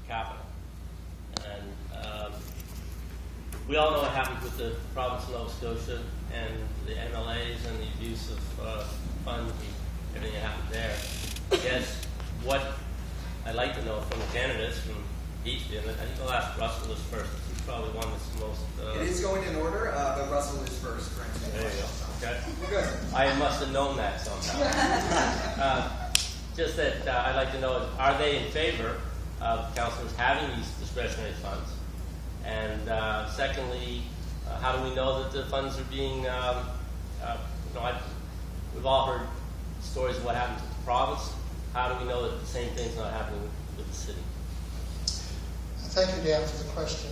capital. And we all know what happened with the province of Nova Scotia and the MLAs and the abuse of funds and everything that happened there. I guess what I'd like to know from the candidates from each, and I think I'll ask Russell is first. He's probably one that's the most... It is going in order, but Russell is first. There you go. Okay. We're good. I must have known that somehow. Just that I'd like to know, are they in favor of councillors having these discretionary funds? And secondly, how do we know that the funds are being, we've all heard stories of what happens with the province. How do we know that the same thing's not happening with the city? Thank you, Dan, for the question.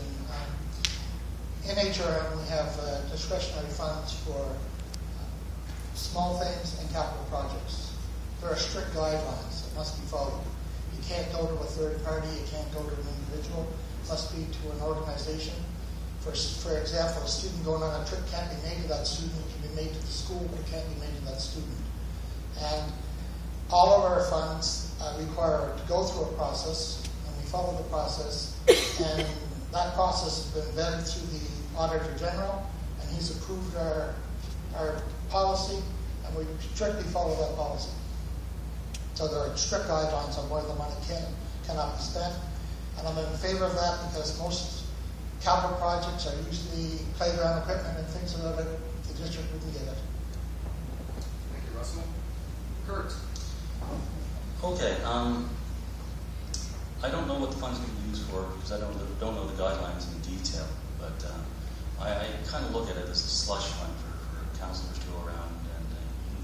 In HRM, we have discretionary funds for small things and capital projects. There are strict guidelines that must be followed. You can't go to a third party, you can't go to an individual, it must be to an organization. For example, a student going on a trip can't be made to that student, it can be made to the school, but it can't be made to that student. And all of our funds require to go through a process, and we follow the process, and that process has been vetted through the Auditor General, and he's approved our policy, and we strictly follow that policy. So there are strict guidelines on where the money cannot be spent, and I'm in favor of that because most capital projects are usually playground equipment and things like that. The district wouldn't get it. Thank you, Russell. Kurt. Okay. I don't know what the funds can be used for because I don't know the guidelines in detail, but I kind of look at it as a slush fund for councillors to go around and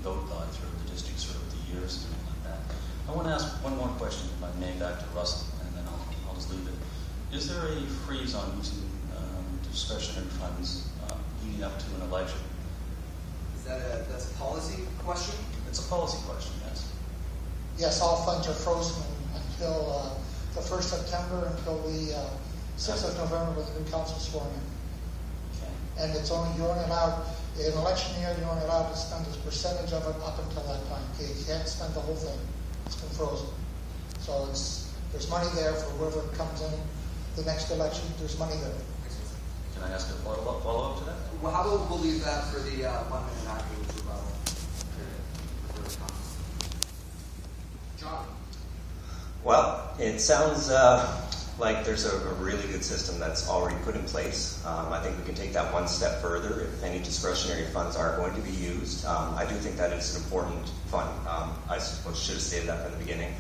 vote by through the district sort of the years and things like that. I want to ask one more question, if I may, back to Russell, and then I'll just leave it. Is there a freeze on using discretionary funds leading up to an election? That's a policy question? It's a policy question, yes. Yes, all funds are frozen until the 1st September until the 6th of November when the new council is sworn in. Okay. And it's only, you're only allowed, in election year, you're only allowed to spend a percentage of it up until that time. Okay, you can't spend the whole thing. It's been frozen. So there's money there for whoever comes in the next election. There's money there. Can I ask a follow-up to that? Well, how about we'll leave that for the 1 minute afterwards rebuttal period for the comments. John. Well, it sounds like there's a really good system that's already put in place. I think we can take that one step further if any discretionary funds are going to be used. I do think that it's an important fund. I suppose should have stated that from the beginning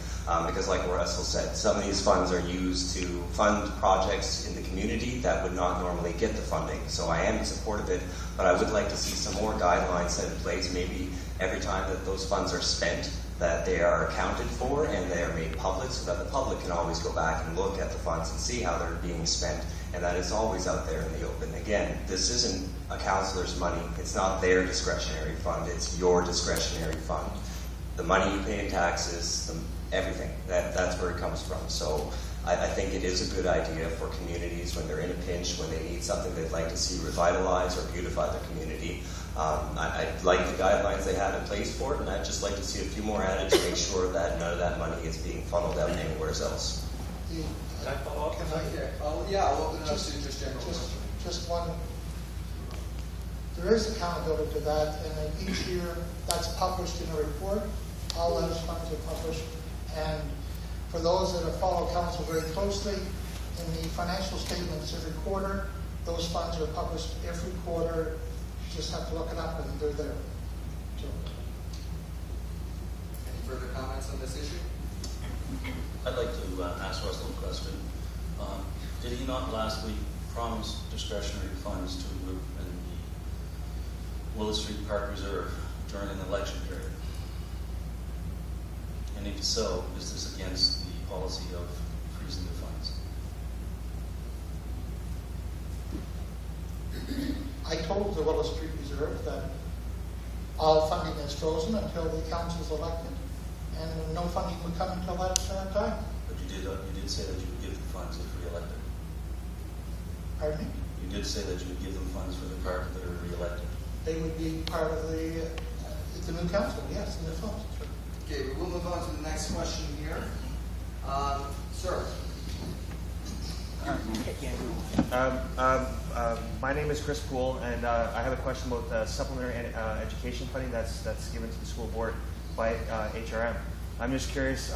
because like Russell said, some of these funds are used to fund projects in the community that would not normally get the funding. So I am in support of it, but I would like to see some more guidelines set in place, maybe every time that those funds are spent, that they are accounted for and they are made public so that the public can always go back and look at the funds and see how they're being spent, and that it's always out there in the open. Again, this isn't a councillor's money. It's not their discretionary fund. It's your discretionary fund. The money you pay in taxes, everything, that's where it comes from. So I think it is a good idea for communities when they're in a pinch, when they need something they'd like to see revitalize or beautify their community. I like the guidelines they have in place for it, and I'd just like to see a few more added to make sure that none of that money is being funneled out anywhere else. Can I follow up? I'll open it up to just general. Just one. There is accountability to that, and then each year that's published in a report. All those funds are published, and for those that have followed council very closely, in the financial statements every quarter, those funds are published every quarter. You just have to look it up, and they're there. So. Any further comments on this issue? I'd like to ask Russell a question. Did he not last week promise discretionary funds to a group in the Willis Street Park Reserve during an election period? And if so, is this against the policy of freezing the funds? I told the Willis Street Reserve that all funding is frozen until the council is elected, and no funding would come until that time. But you did say that you would give the funds if re-elected. Pardon me? You did say that you would give them funds for the part that are re-elected. They would be part of the new council, yes, in the funds. Sure. Okay, we'll move on to the next question here. Sir. My name is Chris Poole, and I have a question about supplementary education funding that's given to the school board by HRM. I'm just curious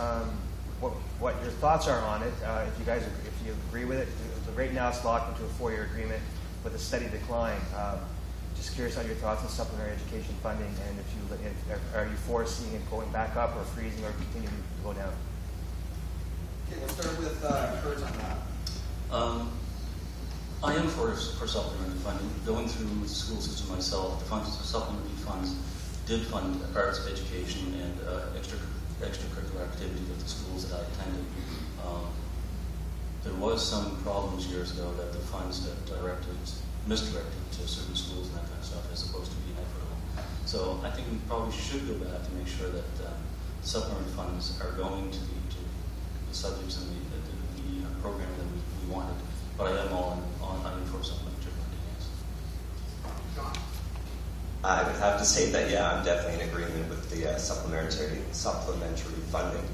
what your thoughts are on it. If you agree with it. Right now, it's locked into a 4-year agreement with a steady decline. Just curious on your thoughts on supplementary education funding, and are you foreseeing it going back up, or freezing, or continuing to go down? Okay, we'll start with Kurt on that. I am for supplementary funding. Going through the school system myself, the supplementary funds did fund arts education and extracurricular activities at the schools that I attended. There was some problems years ago that the funds got misdirected to certain schools and that kind of stuff, as opposed to being equitable. So I think we probably should go back to make sure that supplementary funds are going to the subjects and the program that we wanted. But I am I'm for supplementary funding, yes. John? I would have to say that, yeah, I'm definitely in agreement with the supplementary funding.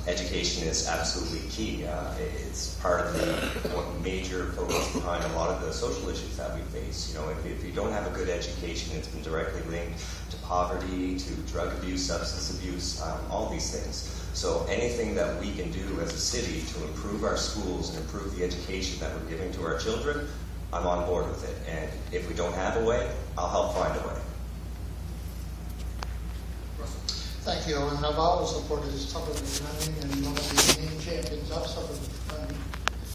Education is absolutely key. It's part of the major focus behind a lot of the social issues that we face. You know, if you don't have a good education, it's been directly linked to poverty, to drug abuse, substance abuse, all these things. So anything that we can do as a city to improve our schools and improve the education that we're giving to our children, I'm on board with it. And if we don't have a way, I'll help find a way. Thank you, and I've always supported supplementary funding, and one of the main champions of supplementary funding